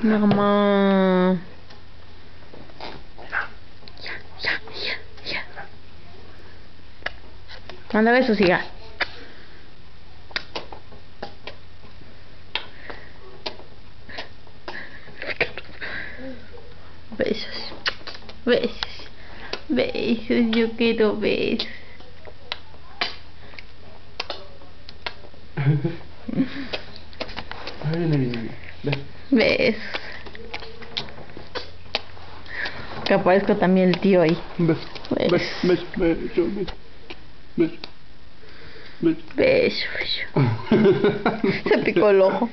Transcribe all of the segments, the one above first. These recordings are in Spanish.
Mamá. Ya. Manda besos, hija. Besos, yo quiero besos. Besos. Que aparezca también el tío ahí. Beso. Se picó el ojo.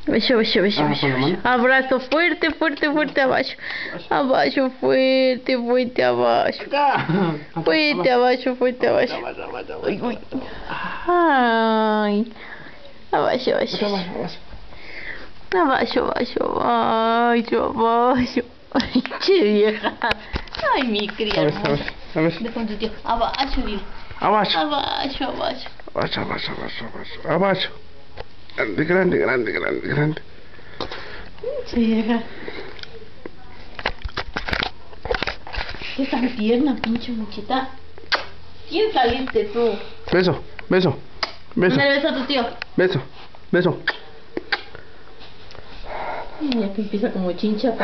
Beso. Abrazo fuerte abajo. Abajo, fuerte abajo. Fuerte abajo. Uy. Ay. Abajo. Ay, che vieja. Ay, mi cría. A ver. De con tu tío. Abajo, tío. Abajo. Grande. Che vieja. ¿Qué tan tierna, pinche muchita? ¿Quién saliste tú? Beso. Mándale beso a tu tío. Beso. Mira que empieza como chincha.